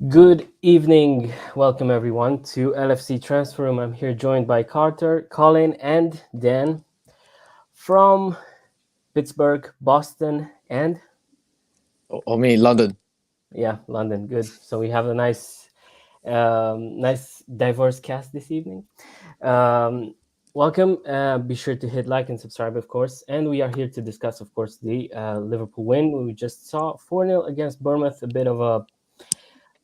Good evening. Welcome everyone to LFC Transfer Room. I'm here joined by Carter, Colin, and Dan from Pittsburgh, Boston, and Or me, London. London. Good. So we have a nice diverse cast this evening. Um, Welcome. Be sure to hit like and subscribe, of course. And we are here to discuss, of course, the Liverpool win. We just saw 4-0 against Bournemouth.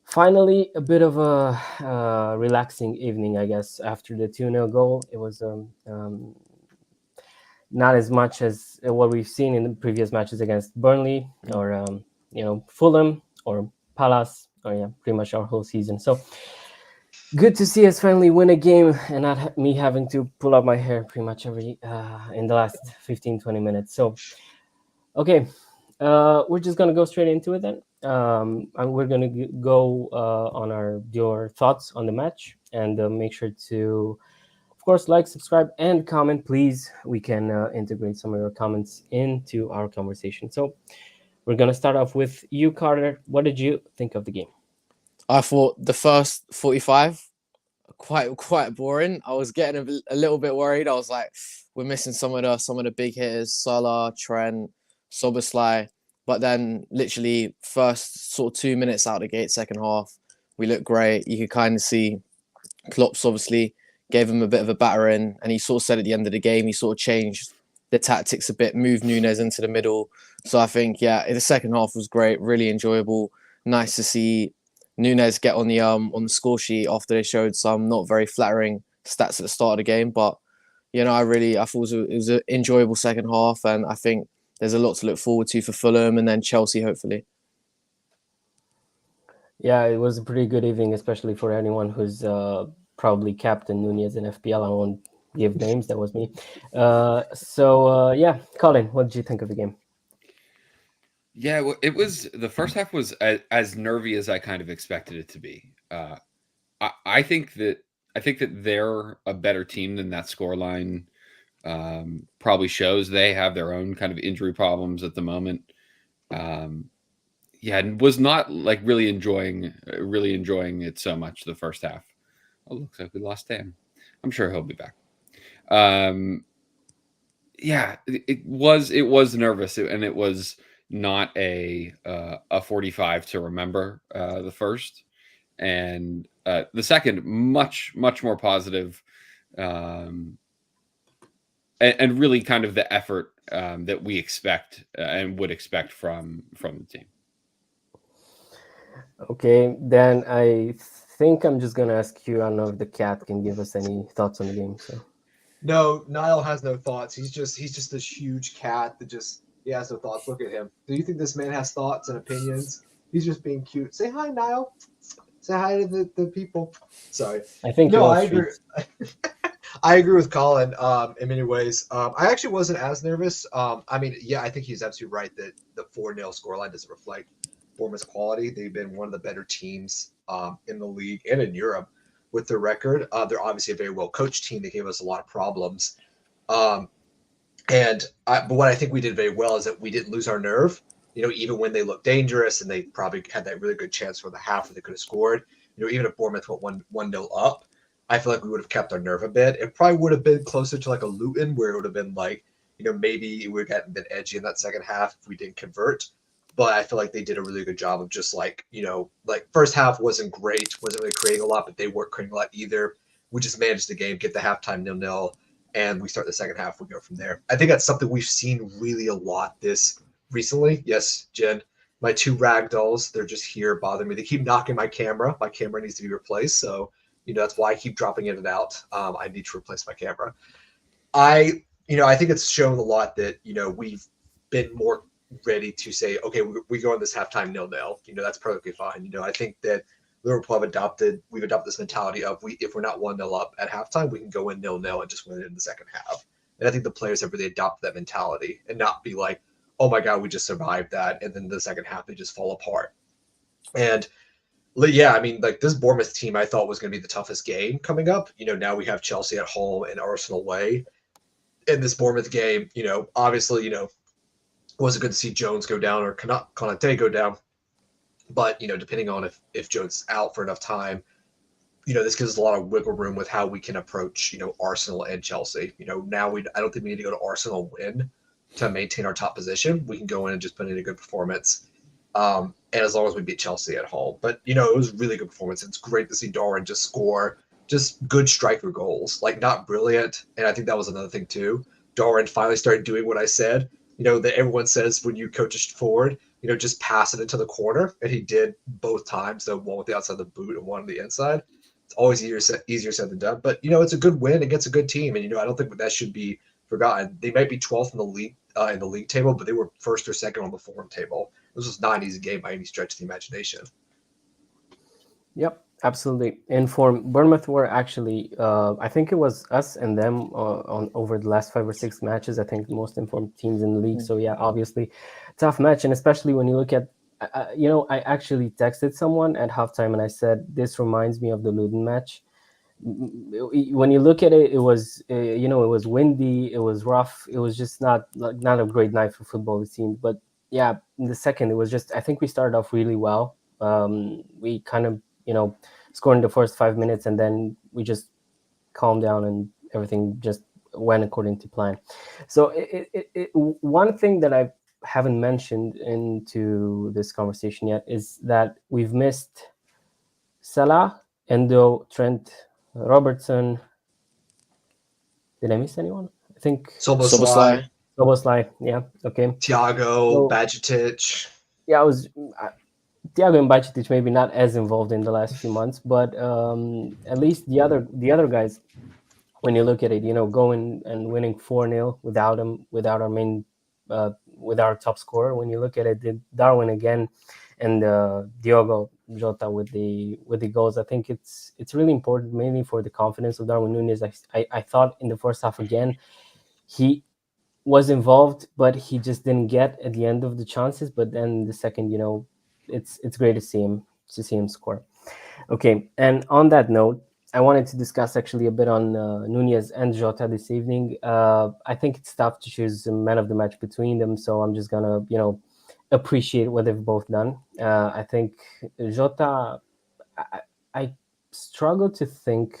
Finally, a bit of a relaxing evening, I guess, after the 2-0 goal. It was not as much as what we've seen in the previous matches against Burnley or, Fulham or Palace, or, pretty much our whole season. So good to see us finally win a game and not me having to pull out my hair pretty much every in the last 15-20 minutes. So, okay, we're just gonna go straight into it then. And we're gonna go on your thoughts on the match, and make sure to, of course, like, subscribe, and comment, please. We can integrate some of your comments into our conversation. So we're gonna start off with you, Carter. What did you think of the game? I thought the first 45 quite boring. I was getting a little bit worried. I was like, we're missing some of the big hitters, Salah, Trent, Soboslai. But then literally first sort of 2 minutes out the gate, second half, we looked great. You could kind of see Klopp's obviously gave him a bit of a battering, and he sort of said at the end of the game he sort of changed the tactics a bit, moved Nunez into the middle. So I think the second half was great, really enjoyable. Nice to see Nunez get on the score sheet after they showed some not very flattering stats at the start of the game. But I thought it was an enjoyable second half, and I think there's a lot to look forward to for Fulham and then Chelsea hopefully. Yeah, it was a pretty good evening, especially for anyone who's probably captain Nunez in FPL. I won't give names. That was me. Colin, what did you think of the game? Yeah, well, it was the first half was as nervy as I kind of expected it to be. I think that they're a better team than that scoreline probably shows. They have their own kind of injury problems at the moment. And was not like really enjoying it so much the first half. Oh, looks like we lost Dan. I'm sure he'll be back. Um, it was nervous, and it was not a 45 to remember, the first, and the second much more positive, um, and really kind of the effort that we expect and would expect from the team. Okay, then I think I'm just gonna ask you. I don't know if the cat can give us any thoughts on the game. So No, Niall has no thoughts. He's just this huge cat that just he has no thoughts. Look at him. Do you think this man has thoughts and opinions? He's just being cute. Say hi, Niall. Say hi to the people. Sorry. I think he No, wants I agree. treats. I agree with Colin in many ways. I actually wasn't as nervous. I think he's absolutely right that the 4-0 scoreline doesn't reflect Bournemouth's quality. They've been one of the better teams in the league and in Europe with their record. They're obviously a very well coached team. They gave us a lot of problems. But what I think we did very well is that we didn't lose our nerve. Even when they looked dangerous and they probably had that really good chance for the half where they could have scored. Even if Bournemouth went 1-0 up, I feel like we would have kept our nerve a bit. It probably would have been closer to like a Luton where it would have been like, maybe it would have gotten a bit edgy in that second half if we didn't convert. But I feel like they did a really good job of just like first half wasn't great, wasn't really creating a lot, but they weren't creating a lot either. We just managed the game, get the halftime 0-0, and we start the second half. We go from there. I think that's something we've seen really a lot this recently. Yes, Jen, my two rag dolls, they're just here bothering me. They keep knocking my camera. My camera needs to be replaced. So, that's why I keep dropping in and out. I need to replace my camera. I think it's shown a lot that, we've been more ready to say, okay, we go on this halftime 0-0. That's perfectly fine. I think that Liverpool we've adopted this mentality of if we're not 1-0 up at halftime, we can go in 0-0 and just win it in the second half. And I think the players have really adopted that mentality and not be like, oh my God, we just survived that. And then the second half, they just fall apart. And yeah, this Bournemouth team I thought was going to be the toughest game coming up. Now we have Chelsea at home and Arsenal away. In this Bournemouth game, obviously, it wasn't good to see Jones go down or Konate go down. But, depending on if Jota's out for enough time, this gives us a lot of wiggle room with how we can approach, Arsenal and Chelsea. Now I don't think we need to go to Arsenal and win to maintain our top position. We can go in and just put in a good performance. And as long as we beat Chelsea at home. But, it was a really good performance. It's great to see Darwin just score just good striker goals, like not brilliant. And I think that was another thing too. Darwin finally started doing what I said, that everyone says when you coach a forward, just pass it into the corner. And he did both times, so one with the outside of the boot and one on the inside. It's always easier said than done. But, it's a good win against a good team. And, I don't think that should be forgotten. They might be 12th in the league table, but they were first or second on the form table. This was not an easy game by any stretch of the imagination. Yep, absolutely. In form, Bournemouth were actually, I think it was us and them on over the last 5 or 6 matches. I think the most informed teams in the league. So yeah, obviously, tough match, and especially when you look at, I actually texted someone at halftime and I said this reminds me of the Luton match. When you look at it, it was it was windy, it was rough, it was just not a great night for football, it seemed. But yeah, in the second, it was just, I think we started off really well. We kind of scored in the first 5 minutes, and then we just calmed down and everything just went according to plan. So one thing that I haven't mentioned into this conversation yet is that we've missed Salah, Endo, Trent, Robertson. Did I miss anyone? I think Soboslai, yeah, okay. Thiago, Bajcetic. Yeah, Thiago and Bajcetic maybe not as involved in the last few months, but at least the other guys, when you look at it, going and winning 4-0 without him, without our main, with our top scorer. When you look at it, Darwin again, and Diogo Jota with the goals. I think it's really important, mainly for the confidence of Darwin Nunez. I thought in the first half again, he was involved, but he just didn't get at the end of the chances. But then the second, it's great to see him score. Okay, and on that note, I wanted to discuss actually a bit on Nunez and Jota this evening. I think it's tough to choose a man of the match between them, so I'm just gonna appreciate what they've both done. I think Jota, I struggle to think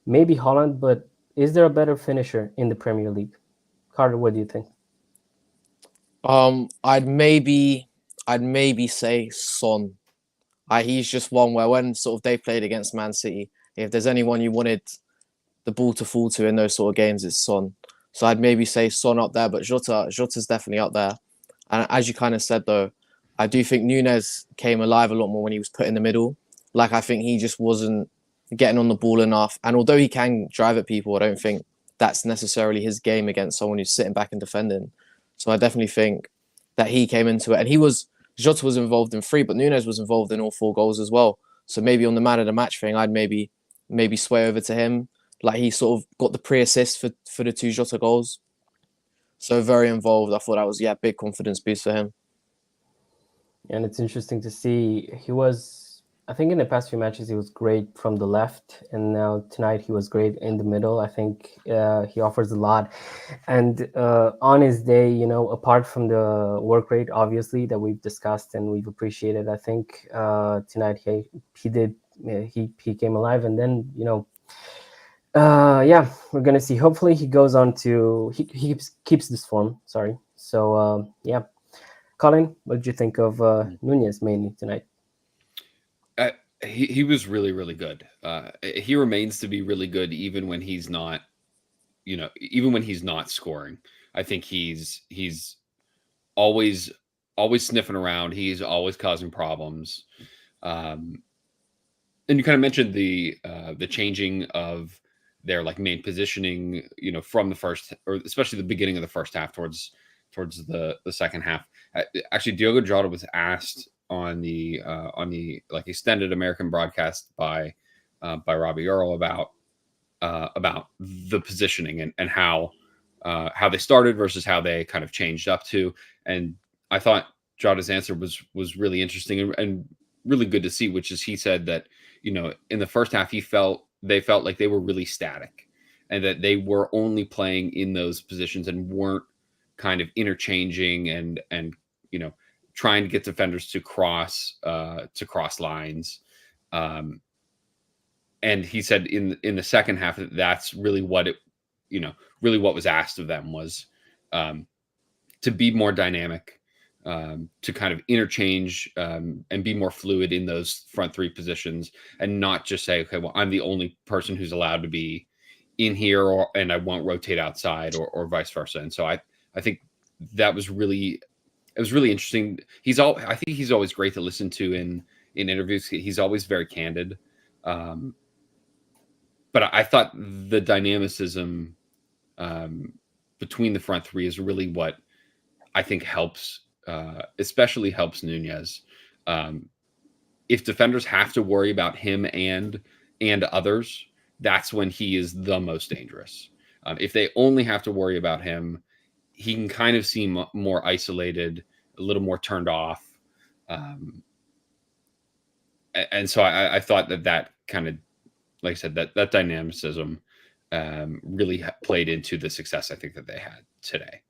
maybe Holland, but is there a better finisher in the Premier League? Carter, what do you think? I'd maybe say Son. He's just one where when sort of they played against Man City, if there's anyone you wanted the ball to fall to in those sort of games, it's Son. So I'd maybe say Son up there, but Jota's definitely up there. And as you kind of said though, I do think Nunez came alive a lot more when he was put in the middle. Like, I think he just wasn't getting on the ball enough. And although he can drive at people, I don't think that's necessarily his game against someone who's sitting back and defending. So I definitely think that he came into it. And Jota was involved in 3, but Nunez was involved in all 4 goals as well. So maybe on the man of the match thing, I'd maybe sway over to him. Like, he sort of got the pre-assist for the 2 Jota goals. So very involved. I thought that was, big confidence boost for him. And it's interesting to see. He was, I think in the past few matches, he was great from the left. And now tonight, he was great in the middle. I think he offers a lot. And on his day, apart from the work rate, obviously, that we've discussed and we've appreciated, I think tonight he came alive. And then, we're gonna see. Hopefully he goes on to he keeps this form. Sorry. So Colin, what did you think of Nunez mainly tonight? He was really, really good. He remains to be really good even when he's not, even when he's not scoring. I think he's always sniffing around. He's always causing problems. And you kind of mentioned the changing of their main positioning, from the first, or especially the beginning of the first half towards the second half. Actually, Diogo Jota was asked on the extended American broadcast by Robbie Earl about the positioning and how they started versus how they kind of changed up to. And I thought Jota's answer was really interesting and really good to see, which is he said that, in the first half, they felt like they were really static and that they were only playing in those positions and weren't kind of interchanging and trying to get defenders to cross lines. And he said in the second half, that's really what really what was asked of them was to be more dynamic, to kind of interchange and be more fluid in those front three positions, and not just say, okay, well, I'm the only person who's allowed to be in here, and I won't rotate outside, or vice versa. And so I think that was really interesting. I think he's always great to listen to in interviews. He's always very candid. But I thought the dynamicism between the front three is really what I think helps, especially helps Nunez. If defenders have to worry about him and others, that's when he is the most dangerous. If they only have to worry about him, he can kind of seem more isolated, a little more turned off. And so I thought that kind of, like I said, that dynamicism really played into the success I think that they had today.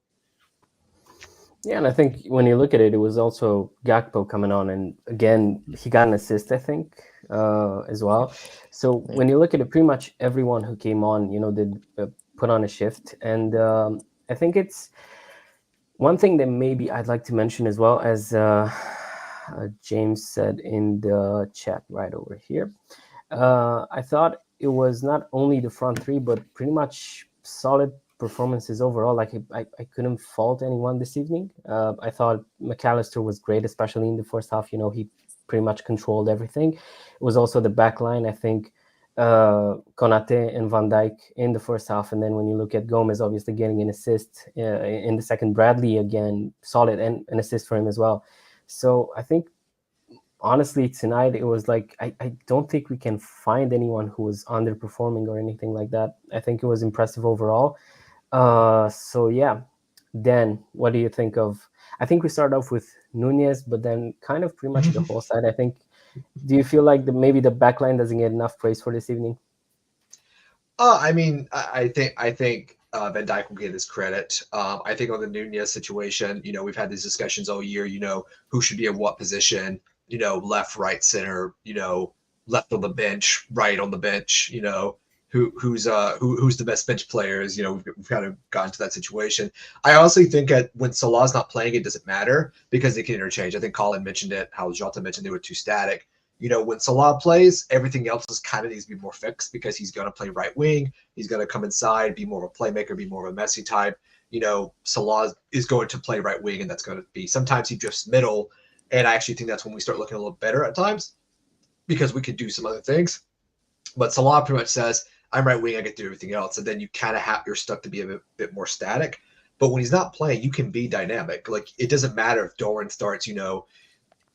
Yeah, and I think when you look at it, it was also Gakpo coming on, and again, he got an assist, I think, as well. So when you look at it, pretty much everyone who came on, did put on a shift. And I think it's one thing that maybe I'd like to mention as well, as James said in the chat right over here. I thought it was not only the front three, but pretty much solid performances overall. Like I couldn't fault anyone this evening. I thought McAllister was great, especially in the first half. He pretty much controlled everything. It was also the back line. I think Konate and Van Dijk in the first half, and then when you look at Gomez, obviously getting an assist in the second. Bradley again, solid, and an assist for him as well. So I think, honestly, tonight it was like I don't think we can find anyone who was underperforming or anything like that. I think it was impressive overall. So yeah, Dan, what do you think of? I think we started off with Nunez, but then kind of pretty much the whole side. I think. Do you feel like maybe the backline doesn't get enough praise for this evening? I mean, I think Van Dijk will get his credit. I think on the Nunez situation, we've had these discussions all year. Who should be in what position? Left, right, center. Left on the bench, right on the bench. Who's the best bench players? We've kind of gotten to that situation. I honestly think that when Salah's not playing, it doesn't matter because they can interchange. I think Colin mentioned it, how Jota mentioned they were too static. When Salah plays, everything else is kind of needs to be more fixed because he's going to play right wing. He's going to come inside, be more of a playmaker, be more of a Messi type. Salah is going to play right wing, and that's going to be sometimes he drifts middle. And I actually think that's when we start looking a little better at times because we could do some other things. But Salah pretty much says, I'm right wing, I get to do everything else. And then you kind of you're stuck to be a bit more static. But when he's not playing, you can be dynamic. Like, it doesn't matter if Doran starts,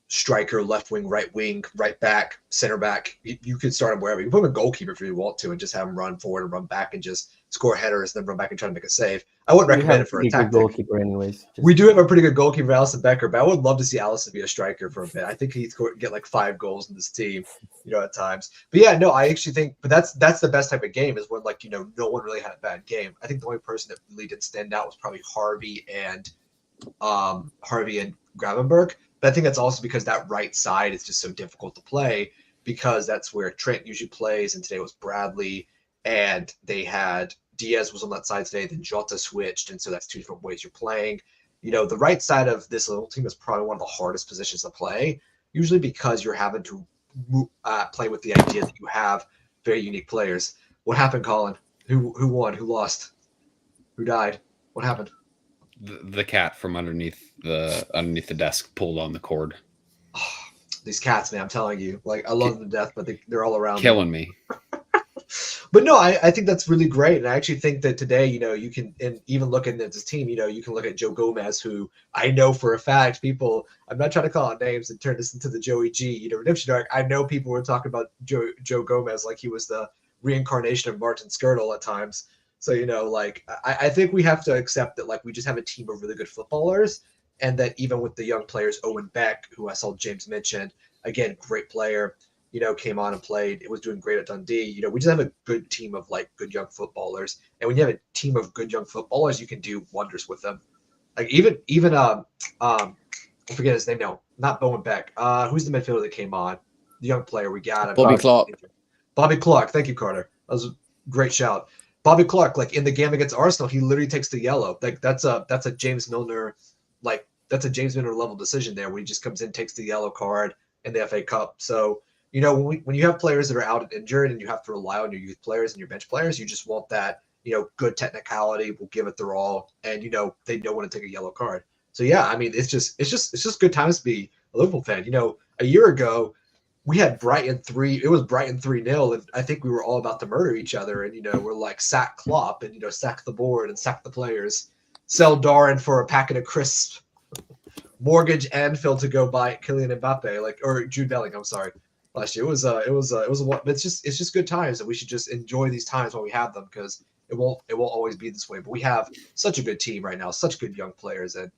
striker, left wing, right back, center back. You can start him wherever. You can put him a goalkeeper if you want to and just have him run forward and run back and just score headers and then run back and try to make a save. I wouldn't recommend it for a tactic. Goalkeeper anyways. We do have a pretty good goalkeeper, Alisson Becker, but I would love to see Alisson be a striker for a bit. I think he'd get like 5 goals in this team, at times. But yeah, no, I actually think, but that's the best type of game is when no one really had a bad game. I think the only person that really didn't stand out was probably Harvey and Gravenberg. But I think that's also because that right side is just so difficult to play because that's where Trent usually plays, and today was Bradley, and they had Diaz was on that side today, then Jota switched, and so that's 2 different ways you're playing. The right side of this little team is probably one of the hardest positions to play, usually because you're having to play with the idea that you have very unique players. What happened, Colin? Who won? Who lost? Who died? What happened? The cat from underneath the desk pulled on the cord. Oh, these cats, man, I'm telling you, I love them to death, but they're all around killing me. But no, I think that's really great. And I actually think that today, you can, and even looking at this team, you can look at Joe Gomez, who I know for a fact I'm not trying to call out names and turn this into the Joey G, Redemption Arc. I know people were talking about Joe Gomez like he was the reincarnation of Martin Skirtle at times. So, I think we have to accept that, we just have a team of really good footballers, and that even with the young players, Owen Beck, who I saw James mention, again, great player, came on and played. It was doing great at Dundee. We just have a good team of, good young footballers. And when you have a team of good young footballers, you can do wonders with them. Even I forget his name now. Not Bowen Beck. Who's the midfielder that came on? The young player we got. Bobby Clark. Bobby Clark. Thank you, Carter. That was a great shout. Bobby Clark, like in the game against Arsenal, he literally takes the yellow. Like that's a James Milner, like that's a James Milner level decision there, where he just comes in, takes the yellow card in the FA Cup. So when you have players that are out and injured, and you have to rely on your youth players and your bench players, you just want that good technicality. Will give it their all, and they know when to take a yellow card. So yeah, I mean it's just good times to be a Liverpool fan. A year ago, we had Brighton 3. It was Brighton 3-0, and I think we were all about to murder each other. And we're like sack Klopp, and sack the board and sack the players, sell Darren for a packet of crisps, mortgage Anfield to go buy Kylian Mbappe, or Jude Bellingham. I'm sorry, last year it was it's just good times, and we should just enjoy these times while we have them, because it won't always be this way. But we have such a good team right now, such good young players, and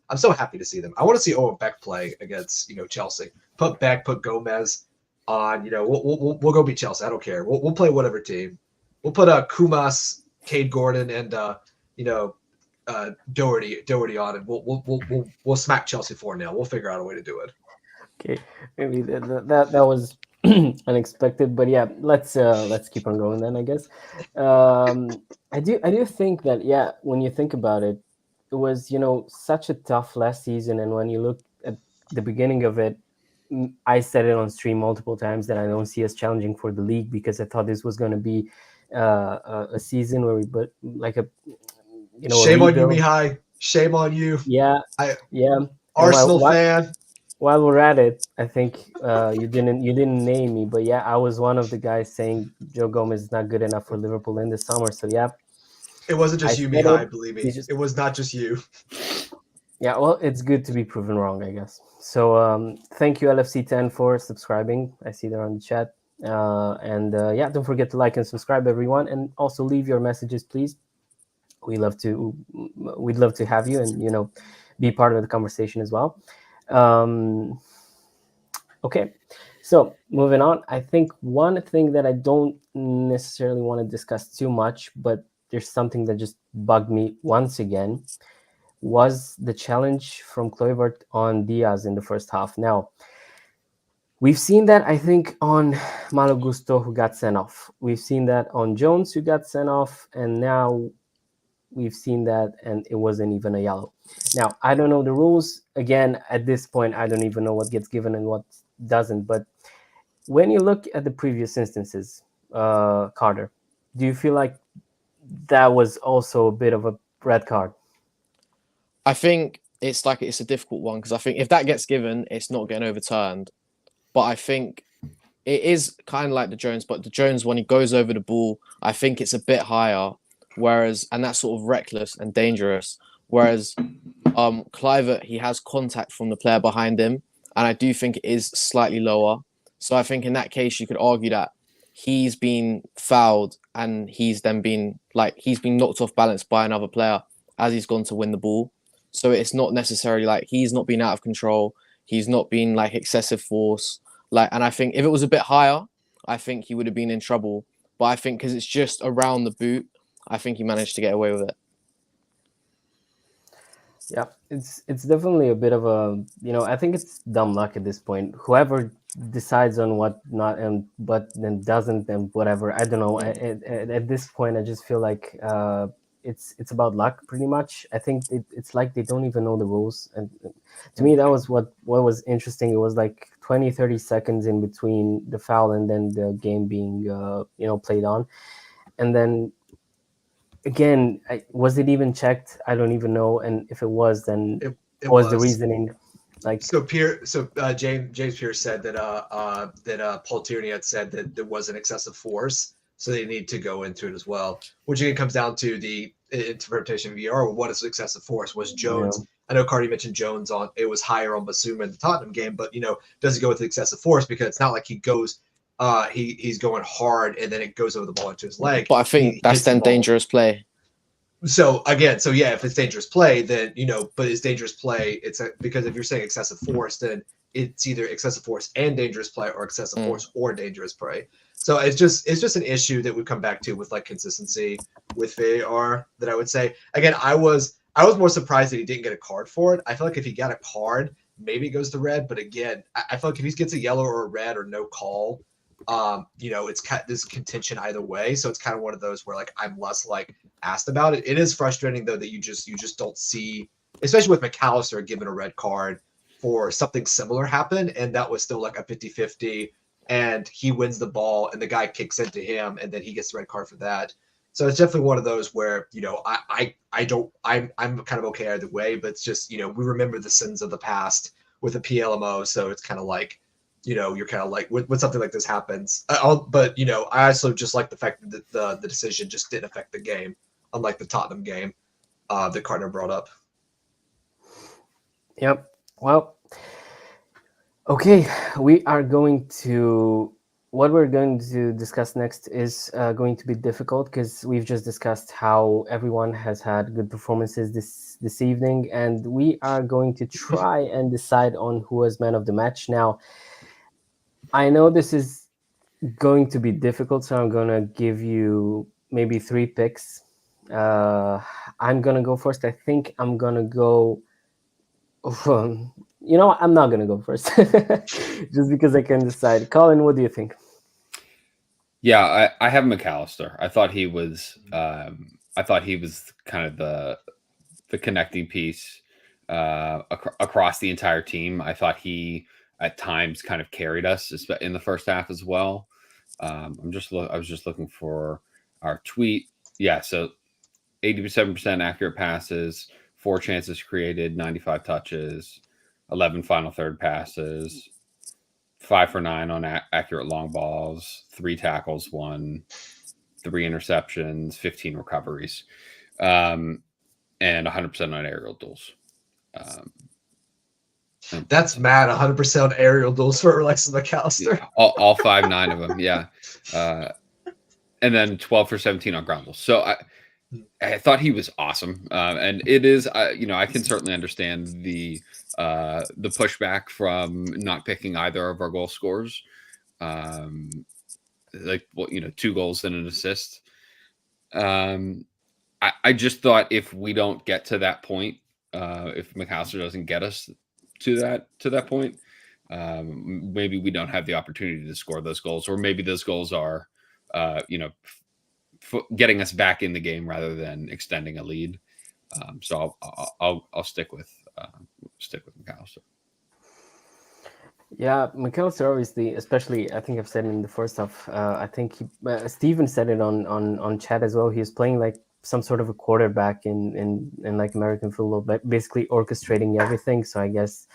I'm so happy to see them. I want to see Owen Beck play against Chelsea. Put Beck, put Gomez on. We'll go beat Chelsea. I don't care. We'll play whatever team. We'll put Kumas, Cade Gordon, and Doherty on, and we'll smack Chelsea 4-0. We'll figure out a way to do it. Okay, maybe that was unexpected, but yeah, let's keep on going then, I guess. I do think that when you think about it, it was such a tough last season, and when you look at the beginning of it, I said it on stream multiple times that I don't see us challenging for the league, because I thought this was going to be a season where shame on you, Mihai. Shame on you. Yeah. Arsenal fan. While we're at it, I think you didn't name me, but yeah, I was one of the guys saying Joe Gomez is not good enough for Liverpool in the summer. So yeah, it wasn't just you, Mihai. Believe me, it was not just you. Yeah, well, it's good to be proven wrong, I guess. So thank you, LFC10, for subscribing. I see they're on the chat. Don't forget to like and subscribe, everyone, and also leave your messages, please. We'd love to have you and be part of the conversation as well. Okay, so moving on. I think one thing that I don't necessarily want to discuss too much, but there's something that just bugged me once again, was the challenge from Kluivert on Diaz in the first half. Now, we've seen that, I think, on Malo Gusto, who got sent off. We've seen that on Jones, who got sent off, and now we've seen that, and it wasn't even a yellow. Now, I don't know the rules. Again, at this point, I don't even know what gets given and what doesn't. But when you look at the previous instances, Carter, do you feel like that was also a bit of a red card? I think it's a difficult one, because I think if that gets given, it's not getting overturned. But I think it is kind of like the Jones, but the Jones, when he goes over the ball, I think it's a bit higher. And that's sort of reckless and dangerous. Whereas Kluivert, he has contact from the player behind him, and I do think it is slightly lower. So I think in that case, you could argue that he's been fouled, and he's been knocked off balance by another player as he's gone to win the ball. So it's not necessarily like he's not been out of control. He's not been like excessive force. And I think if it was a bit higher, I think he would have been in trouble. But I think because it's just around the boot, I think he managed to get away with it. Yeah, it's definitely a bit of a, I think it's dumb luck at this point. Whoever decides on what not but then doesn't, and whatever, I don't know. At this point, I just feel like it's about luck pretty much. I think it's like they don't even know the rules. And to me, that was what was interesting. It was like 20-30 seconds in between the foul and then the game being played on, and then. Again, was it even checked? I don't even know. And if it was, then it what was the reasoning? James Pierce said that Paul Tierney had said that there was an excessive force, so they need to go into it as well. Which again comes down to the interpretation of VR. What is excessive force? Was Jones? Yeah. I know Cardi mentioned Jones on. It was higher on Basuma in the Tottenham game, but does he go with the excessive force? Because it's not like he goes. He's going hard, and then it goes over the ball into his leg. But I think that's then dangerous play. So if it's dangerous play, then but it's dangerous play. Because if you're saying excessive force, then it's either excessive force and dangerous play, or excessive force or dangerous play. So it's just an issue that we come back to with like consistency with VAR. That I would say again, I was I was more surprised that he didn't get a card for it. I feel like if he got a card, maybe it goes to red. But again, I feel like if he gets a yellow or a red or no call, it's kind of this contention either way. So it's kind of one of those where like I'm less like asked about it. It is frustrating though that you just don't see, especially with McAllister given a red card for something similar happen, and that was still like a 50-50, and he wins the ball and the guy kicks into him and then he gets the red card for that. So it's definitely one of those where, I'm kind of okay either way, but it's just, we remember the sins of the past with a PLMO. So it's kind of like, you're kind of like when something like this happens. I also just like the fact that the decision just didn't affect the game, unlike the Tottenham game that Cardinal brought up. Yep. Well, okay. What we're going to discuss next is going to be difficult because we've just discussed how everyone has had good performances this evening, and we are going to try and decide on who was man of the match. Now, I know this is going to be difficult, so I'm going to give you maybe 3 picks. I'm going to go first. I think I'm going to go... I'm not going to go first just because I can decide. Colin, what do you think? Yeah, I have McAllister. I thought he was kind of the connecting piece across the entire team. I thought he at times kind of carried us in the first half as well. I was just looking for our tweet. Yeah, so 87% accurate passes, 4 chances created, 95 touches, 11 final third passes, 5 for 9 on accurate long balls, 3 tackles, 1, 3 interceptions, 15 recoveries, and 100% on aerial duels. That's mad. 100% on aerial duels for Alexis McAllister. Yeah, all 5-9 of them. Yeah. And then 12 for 17 on ground balls. So I thought he was awesome. And it is, I can certainly understand the pushback from not picking either of our goal scorers. 2 goals and an assist. I just thought if we don't get to that point, if McAllister doesn't get us to that point, maybe we don't have the opportunity to score those goals, or maybe those goals are, getting us back in the game rather than extending a lead. So I'll stick with McAllister. Yeah, McAllister obviously, especially I think I've said in the first half. I think Steven said it on chat as well. He was playing like some sort of a quarterback in like American football, basically orchestrating everything. So I guess,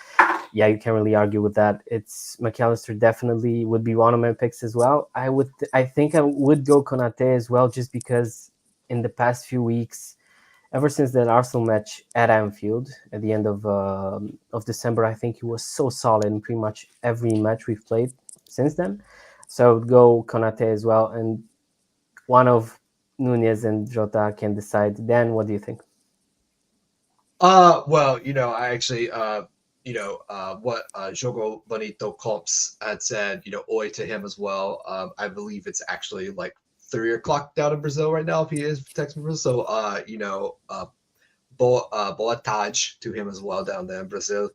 yeah, you can't really argue with that. It's McAllister definitely would be one of my picks as well. I think I would go Konate as well, just because in the past few weeks, ever since that Arsenal match at Anfield at the end of December, I think he was so solid in pretty much every match we've played since then. So I would go Konate as well, and one of Nunez and Jota can decide. Dan, what do you think? Well, I actually, what Jogo Bonito Comps had said, oi to him as well. I believe it's actually like 3 o'clock down in Brazil right now if he is texting Brazil. So, boa tarde to him as well down there in Brazil.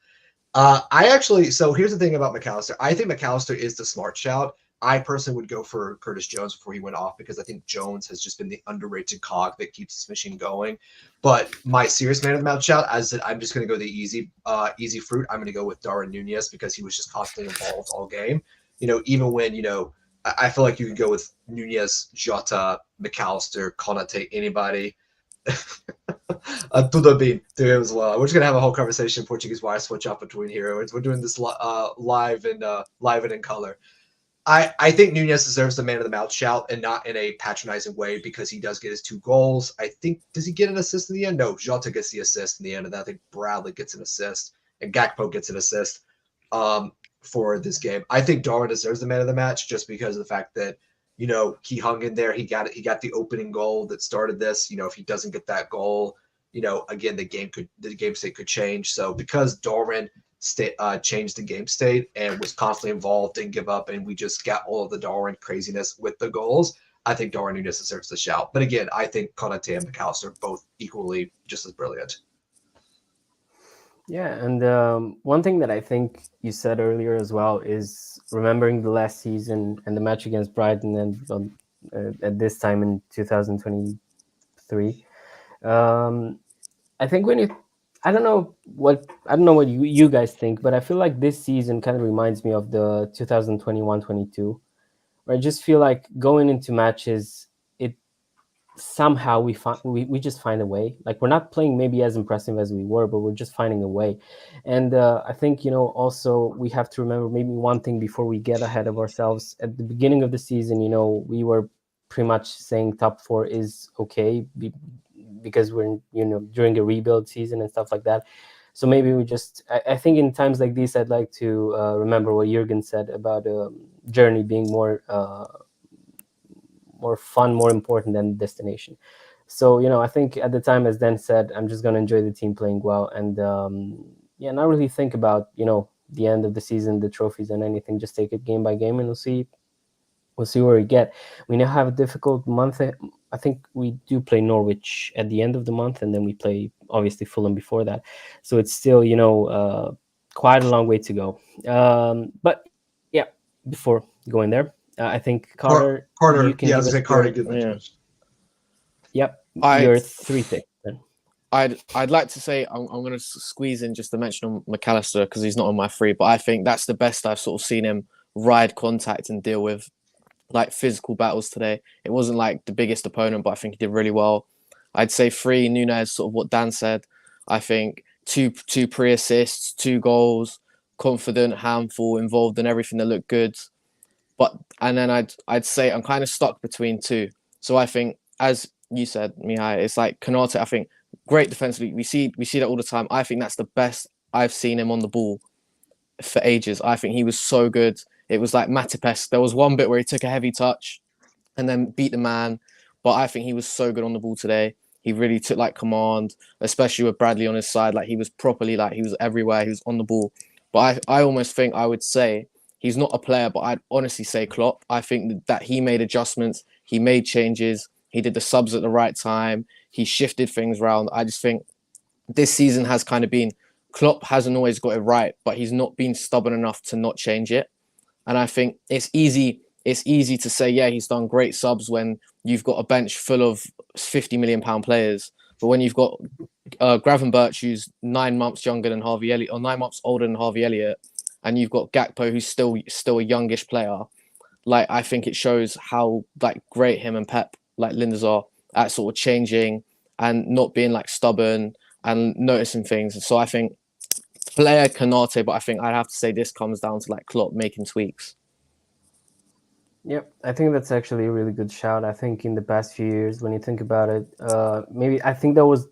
So here's the thing about McAllister. I think McAllister is the smart shout. I personally would go for Curtis Jones before he went off, because I think Jones has just been the underrated cog that keeps this machine going. But my serious man of the match shout, I'm just going to go the easy fruit. I'm going to go with Darwin Nunez, because he was just constantly involved all game. Even when, I feel like you could go with Nunez, Jota, McAllister, Konate, anybody. Tudo bem to him as well. We're just gonna have a whole conversation in Portuguese while I switch up between here. We're doing this live and in color. I think Nunez deserves the man of the match shout, and not in a patronizing way, because he does get his 2 goals. I think, does he get an assist in the end? No, Jota gets the assist in the end of that. I think Bradley gets an assist and Gakpo gets an assist for this game. I think Darwin deserves the man of the match, just because of the fact that, he hung in there. He got the opening goal that started this. If he doesn't get that goal, again, the game state could change. So because Darwin changed the game state and was constantly involved, didn't give up, and we just got all of the Darwin craziness with the goals, I think Darwin Nunez deserves the shout. But again, I think Konate and McAllister both equally just as brilliant. Yeah, and one thing that I think you said earlier as well is remembering the last season and the match against Brighton and at this time in 2023. I think when you, I don't know what you guys think, but I feel like this season kind of reminds me of the 2021-22, where I just feel like going into matches, it somehow we just find a way. Like we're not playing maybe as impressive as we were, but we're just finding a way. And I think also we have to remember maybe one thing before we get ahead of ourselves. At the beginning of the season, we were pretty much saying top four is okay because we're during a rebuild season and stuff like that. So maybe I think in times like this, I'd like to remember what Jurgen said about journey being more fun, more important than destination. So I think at the time, as Dan said, I'm just going to enjoy the team playing well and not really think about the end of the season, the trophies and anything. Just take it game by game, and we'll see where we get. We now have a difficult month. I think we do play Norwich at the end of the month, and then we play obviously Fulham before that. So it's still quite a long way to go. But yeah, before going there, I think Carter, Carter, you can yeah, I give was us gonna say Carter, your, good mention. yep, I your three picks. Then. I'd like to say I'm going to squeeze in just a mention on McAllister because he's not on my three, but I think that's the best I've sort of seen him ride contact and deal with like physical battles today. It wasn't like the biggest opponent, but I think he did really well. I'd say three, Nunez, sort of what Dan said. I think two pre-assists, 2 goals, confident, handful, involved in everything that looked good. And then I'd say I'm kind of stuck between two. So I think, as you said, Mihai, it's like Konate. I think great defensively. We see that all the time. I think that's the best I've seen him on the ball for ages. I think he was so good. It was like Matipes. There was one bit where he took a heavy touch and then beat the man. But I think he was so good on the ball today. He really took like command, especially with Bradley on his side. Like he was properly he was everywhere. He was on the ball. But I almost think I would say he's not a player, but I'd honestly say Klopp. I think that he made adjustments. He made changes. He did the subs at the right time. He shifted things around. I just think this season has kind of been Klopp hasn't always got it right, but he's not been stubborn enough to not change it. And I think it's easy to say, yeah, he's done great subs when you've got a bench full of £50 million players. But when you've got Gravenberch, who's 9 months younger than Harvey Elliott, or 9 months older than Harvey Elliott, and you've got Gakpo, who's still a youngish player, like I think it shows how like great him and Pep, like Linders, are at sort of changing and not being like stubborn and noticing things. So I think player Konate, but I think I'd have to say this comes down to like Klopp making tweaks. Yep, I think that's actually a really good shout. I think in the past few years, when you think about it, maybe I think that was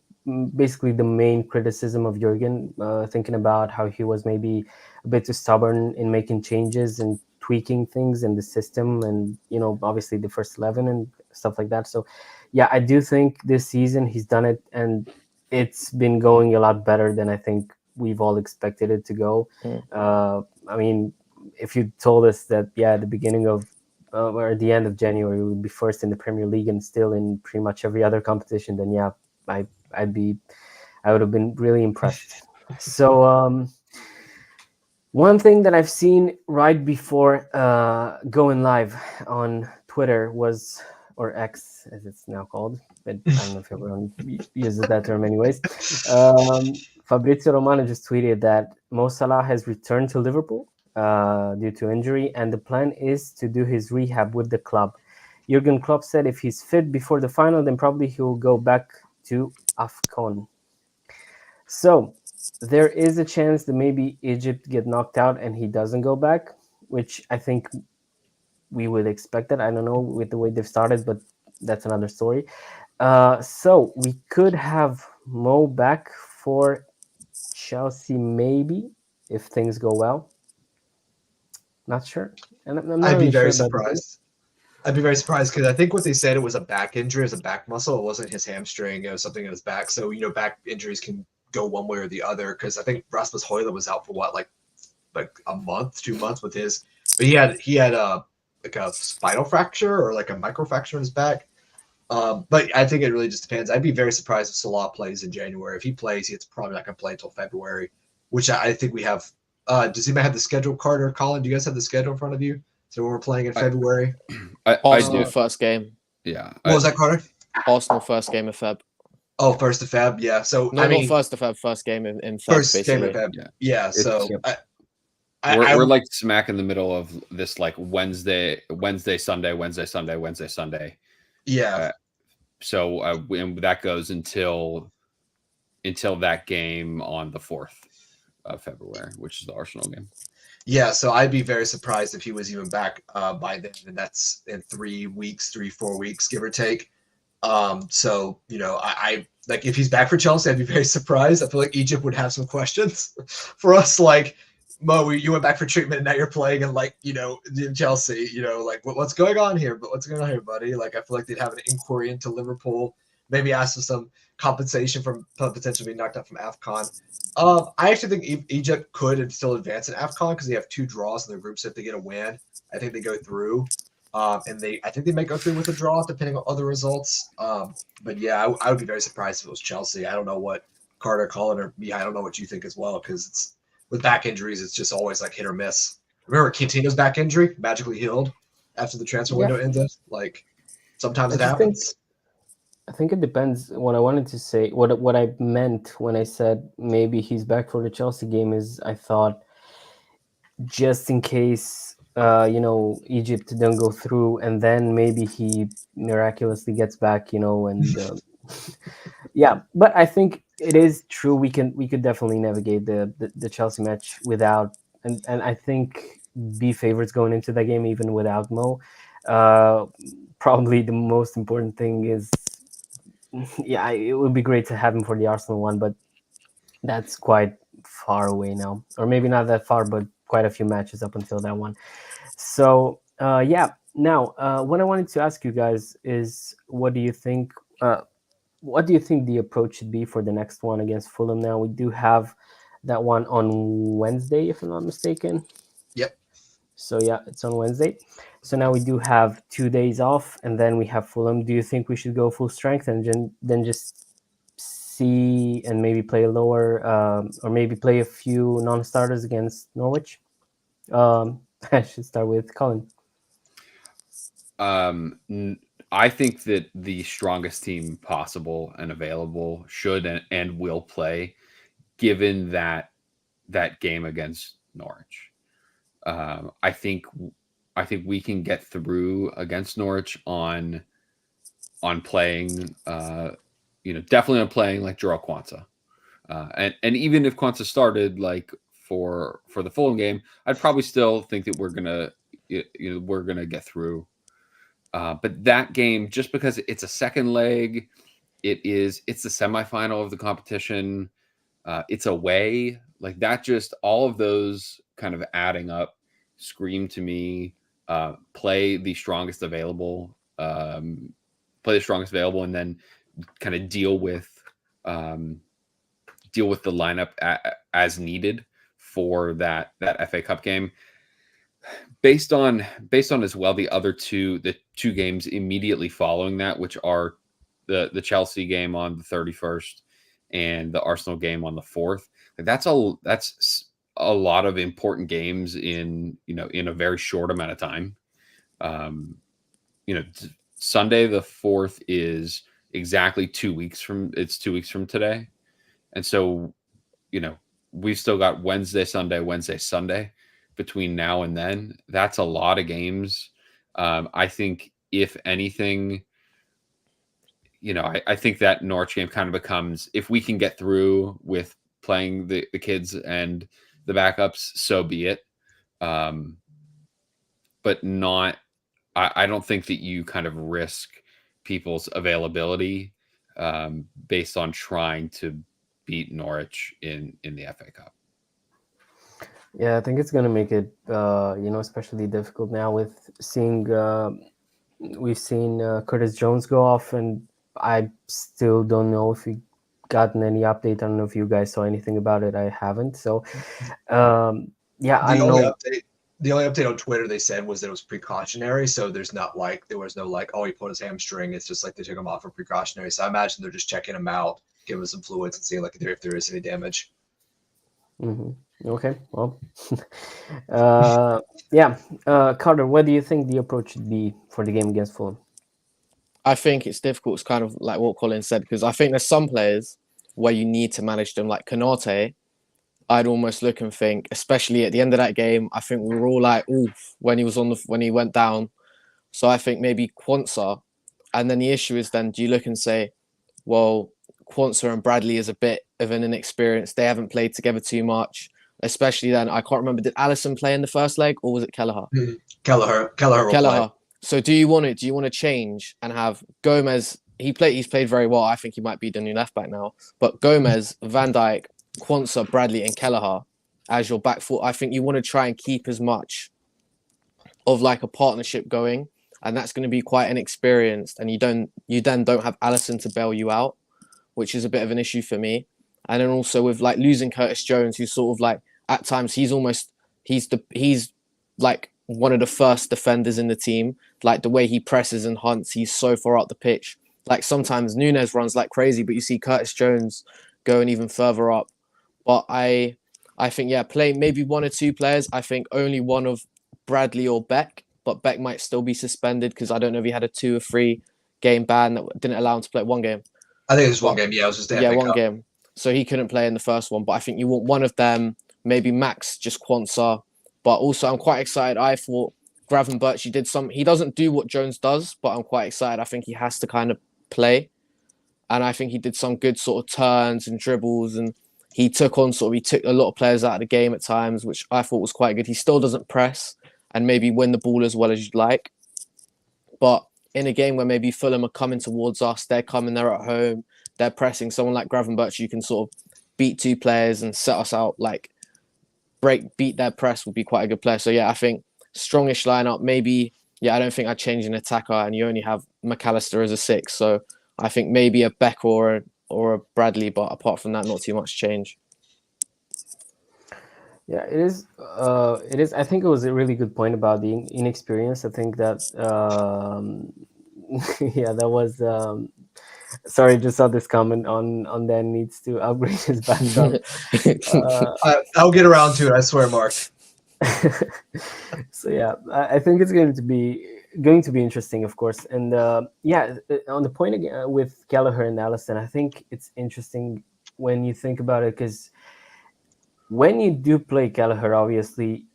basically the main criticism of Jurgen, thinking about how he was maybe a bit too stubborn in making changes and tweaking things in the system and, obviously the first 11 and stuff like that. So, yeah, I do think this season he's done it and it's been going a lot better than I think we've all expected it to go. I mean, if you told us that, at the beginning of or at the end of January, we would be first in the Premier League and still in pretty much every other competition, then I would have been really impressed. So one thing that I've seen right before going live on Twitter was, or X as it's now called, but I don't know if everyone uses that term anyways. Fabrizio Romano just tweeted that Mo Salah has returned to Liverpool due to injury, and the plan is to do his rehab with the club. Jurgen Klopp said if he's fit before the final, then probably he'll go back to AFCON. So there is a chance that maybe Egypt get knocked out and he doesn't go back, which I think we would expect that. I don't know with the way they've started, but that's another story. So we could have Mo back for Chelsea maybe if things go well. Not sure. And I'm not I'd be really very sure surprised. I'd be very surprised because I think what they said it was a back injury, it was a back muscle. It wasn't his hamstring. It was something in his back. So back injuries can go one way or the other. Because I think Rasmus Højlund was out for what, like a month, 2 months with his. But he had like a spinal fracture or like a microfracture in his back. But I think it really just depends. I'd be very surprised if Salah plays in January. If he plays, it's probably not going to play until February. which I think we have. Does anybody have the schedule, Carter, Colin? Do you guys have the schedule in front of you? So when we're playing in February? I Arsenal do. first game. Yeah. What was that, Carter? Arsenal first game of Feb. Oh, 1st of Feb. Yeah. So No, I mean, not first of Feb. First game in Feb. first basically. game of Feb. Yeah. Yeah. So Yep. we're like smack in the middle of this like Wednesday, Sunday, Wednesday, Sunday, Wednesday, Sunday. Yeah. So and that goes until that game on the 4th of February, which is the Arsenal game. Yeah, so I'd be very surprised if he was even back by then, and that's in 4 weeks, give or take. So I like if he's back for Chelsea, I'd be very surprised. I feel like Egypt would have some questions for us, like Mo, you went back for treatment, and now you're playing in Chelsea. Like what's going on here? But what's going on here, buddy? Like I feel like they'd have an inquiry into Liverpool, maybe ask for some compensation from potentially being knocked out from AFCON. I actually think Egypt could still advance in AFCON because they have 2 draws in their group. So if they get a win, I think they go through. I think they might go through with a draw depending on other results. But yeah, I would be very surprised if it was Chelsea. I don't know what Carter, Colin, or me. I don't know what you think as well because it's with back injuries, it's just always like hit or miss. Remember Coutinho's back injury magically healed after the transfer window ended. Like sometimes it happens. I think it depends. What I wanted to say, what I meant when I said maybe he's back for the Chelsea game is I thought just in case, Egypt don't go through, and then maybe he miraculously gets back, and yeah. But I think it is true. We could definitely navigate the Chelsea match without, and I think be favorites going into that game even without Mo. Probably the most important thing is. Yeah, it would be great to have him for the Arsenal one, but that's quite far away now, or maybe not that far, but quite a few matches up until that one. So yeah. Now, what I wanted to ask you guys is, what do you think? What do you think the approach should be for the next one against Fulham? Now we do have that one on Wednesday, if I'm not mistaken. Yep. So yeah, it's on Wednesday. So now we do have 2 days off, and then we have Fulham. Do you think we should go full strength and then just see and maybe play lower, or maybe play a few non-starters against Norwich? I should start with Colin. I think that the strongest team possible and available should and will play, given that game against Norwich. I think we can get through against Norwich on playing, definitely on playing like Jarrell Quansah. And even if Quansah started like for the Fulham game, I'd probably still think that we're gonna get through. But that game, just because it's a second leg, it's the semifinal of the competition. It's away, like that. Just all of those kind of adding up scream to me. Play the strongest available. And then kind of deal with the lineup as needed for that FA Cup game. Based on as well the two games immediately following that, which are the Chelsea game on the 31st and the Arsenal game on the 4th. Like that's a lot of important games in a very short amount of time. Sunday the 4th is exactly 2 weeks from today, and so we've still got Wednesday, Sunday between now and then. That's a lot of games. I think if anything, I think that Norwich game kind of becomes, if we can get through with playing the kids and the backups, so be it. But not, I don't think that you kind of risk people's availability based on trying to beat Norwich in the FA Cup. Yeah, I think it's going to make it, especially difficult now with seeing, we've seen Curtis Jones go off, and I still don't know if he gotten any update. I don't know if you guys saw anything about it. I haven't. So, yeah, I don't know. The only update on Twitter they said was that it was precautionary. So there was no he pulled his hamstring. It's just like they took him off for precautionary. So I imagine they're just checking him out, giving him some fluids and seeing like if there is any damage. Okay, well, yeah. Carter, what do you think the approach should be for the game against Fulham? I think it's difficult. It's kind of like what Colin said, because I think there's some players where you need to manage them, like Kanate. I'd almost look and think, especially at the end of that game, I think we were all like, oof, when he went down. So I think maybe Quansah. And then the issue is then, do you look and say, well, Quansah and Bradley is a bit of an inexperienced. They haven't played together too much, especially then. I can't remember, did Allison play in the first leg or was it Kelleher? Kelleher will play. Kelleher. So do you want to change and have Gomez? He's played very well. I think he might be the new left back now. But Gomez, Van Dijk, Quansah, Bradley, and Kelleher as your back four. I think you want to try and keep as much of like a partnership going, and that's going to be quite inexperienced. And you then don't have Allison to bail you out, which is a bit of an issue for me. And then also with like losing Curtis Jones, who's sort of like at times he's like one of the first defenders in the team. Like the way he presses and hunts, he's so far up the pitch. Like sometimes Nunez runs like crazy, but you see Curtis Jones going even further up. But I think, yeah, play maybe one or two players. I think only one of Bradley or Beck, but Beck might still be suspended because I don't know if he had a 2 or 3 game ban that didn't allow him to play one game. I think it was one game. Yeah, it was just one game. So he couldn't play in the first one. But I think you want one of them, maybe Max, just Quansah. But also, I'm quite excited. I thought Gravenberch, he doesn't do what Jones does, but I'm quite excited. I think he has to kind of play. And I think he did some good sort of turns and dribbles. And he took a lot of players out of the game at times, which I thought was quite good. He still doesn't press and maybe win the ball as well as you'd like. But in a game where maybe Fulham are coming towards us, they're at home, they're pressing, someone like Gravenberch, you can sort of beat 2 players and set us out, like beat their press would be quite a good player. So yeah, I think strongish lineup, maybe, I don't think I'd change an attacker, and you only have McAllister as a 6. So I think maybe a Beck or a Bradley, but apart from that, not too much change. Yeah, it is. It is. I think it was a really good point about the inexperience. I think that, that was. Sorry, just saw this comment on Dan needs to upgrade his band. I'll get around to it. I swear, Mark. So yeah, I think it's going to be interesting, of course. And on the point again with Kelleher and Allison, I think it's interesting when you think about it, because when you do play Kelleher, obviously,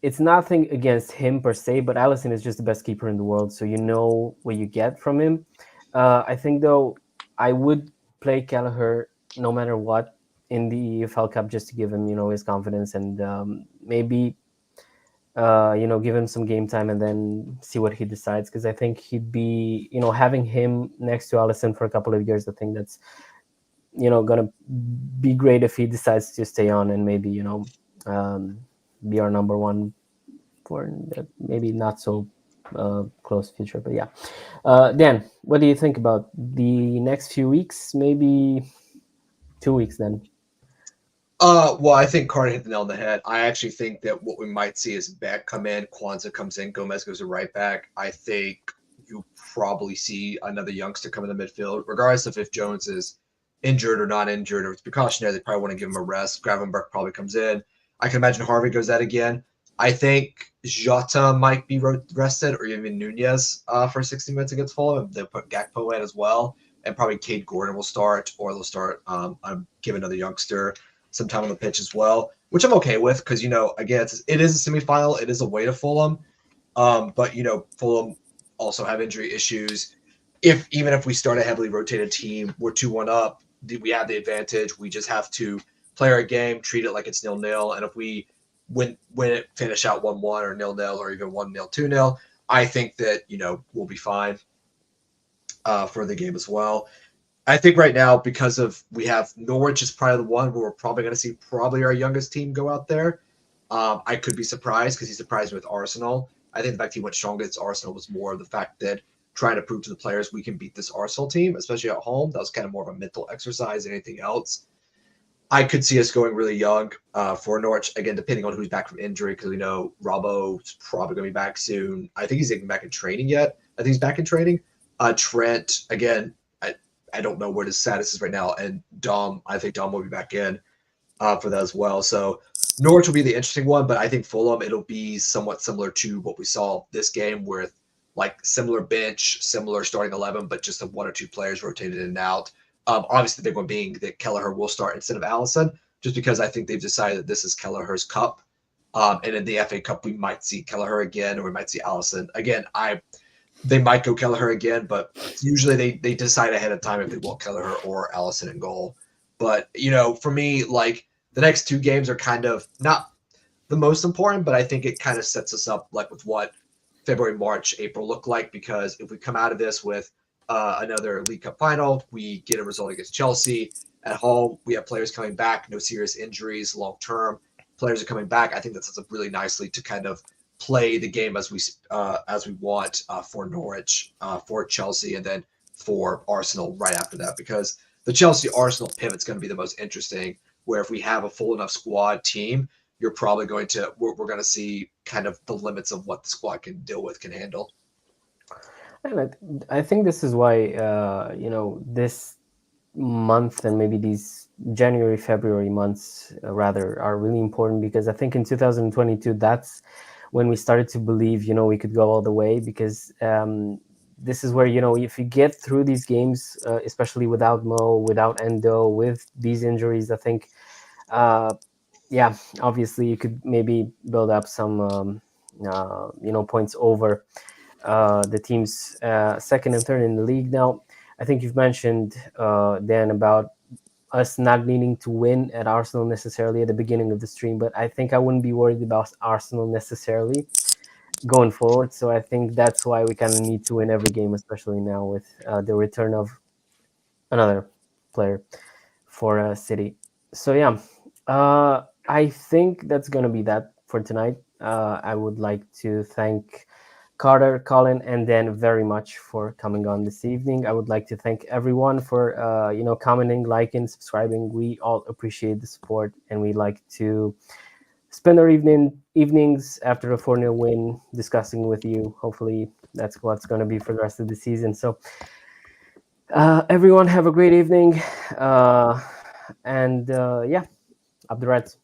it's nothing against him per se, but Allison is just the best keeper in the world, so you know what you get from him. I think, though, I would play Kelleher no matter what in the EFL Cup, just to give him, his confidence, and maybe, give him some game time and then see what he decides. Because I think he'd be, having him next to Allison for a couple of years, I think that's, gonna be great if he decides to stay on and maybe, be our number one for maybe not so close future. But yeah, Dan, what do you think about the next few weeks? Maybe 2 weeks then. Well, I think Carter hit the nail on the head. I actually think that what we might see is Beck come in, Quansah comes in, Gomez goes to right back. I think you'll probably see another youngster come in the midfield, regardless of if Jones is injured or not injured, or it's precautionary. They probably want to give him a rest. Gravenberch probably comes in. I can imagine Harvey goes out again. I think Jota might be rested, or even Nunez for 60 minutes against Fulham. They'll put Gakpo in as well, and probably Cade Gordon will start, or they'll start give another youngster some time on the pitch as well, which I'm okay with, because, again, it is a semifinal. It is away to Fulham. But, Fulham also have injury issues. Even if we start a heavily rotated team, we're 2-1 up, we have the advantage. We just have to play our game, treat it like it's 0-0. And if we win it, finish out 1-1 or 0-0 or even 1-0, 2-0, I think that, we'll be fine for the game as well. I think right now, because we have Norwich is probably the one where we're probably going to see our youngest team go out there. I could be surprised, because he surprised me with Arsenal. I think the fact he went strong against Arsenal was more of the fact that trying to prove to the players we can beat this Arsenal team, especially at home. That was kind of more of a mental exercise than anything else. I could see us going really young for Norwich, again, depending on who's back from injury, because we know Robbo's probably going to be back soon. I think he's even back in training yet. I think he's back in training. Trent, again, I don't know what his status is right now. And Dom, I think Dom will be back in. for that as well. So Norwich will be the interesting one, but I think Fulham, it'll be somewhat similar to what we saw this game with like similar bench, similar starting 11, but just the one or two players rotated in and out. Obviously, the big one being that Kelleher will start instead of Allison, just because I think they've decided that this is Kelleher's cup. And in the FA Cup, we might see Kelleher again, or we might see Allison again. They might go Kelleher again, but usually they decide ahead of time if they want Kelleher or Allison in goal. But for me, like the next two games are kind of not the most important, but I think it kind of sets us up like with what February, March, April look like, because if we come out of this with another League Cup final, we get a result against Chelsea at home. We have players coming back, no serious injuries long term. Players are coming back. I think that sets up really nicely to kind of play the game as we want for Norwich, for Chelsea, and then for Arsenal right after that, because the Chelsea Arsenal pivot's going to be the most interesting. Where if we have a full enough squad team, you're probably going to we're going to see kind of the limits of what the squad can deal with, can handle. And I think this is why this month and maybe these January, February months rather are really important, because I think in 2022 that's when we started to believe we could go all the way, because this is where if you get through these games, especially without Mo, without Endo, with these injuries, I think obviously you could maybe build up some points over the teams second and third in the league. Now, I think you've mentioned, Dan, about us not needing to win at Arsenal necessarily at the beginning of the stream, but I think I wouldn't be worried about Arsenal necessarily going forward. So I think that's why we kind of need to win every game, especially now with the return of another player for City. So yeah, I think that's going to be that for tonight. I would like to thank Carter, Colin, and Dan very much for coming on this evening. I would like to thank everyone for commenting, liking, subscribing. We all appreciate the support, and we like to spend our evenings after a 4-0 win discussing with you. Hopefully that's what's going to be for the rest of the season. So everyone have a great evening, and up the Reds.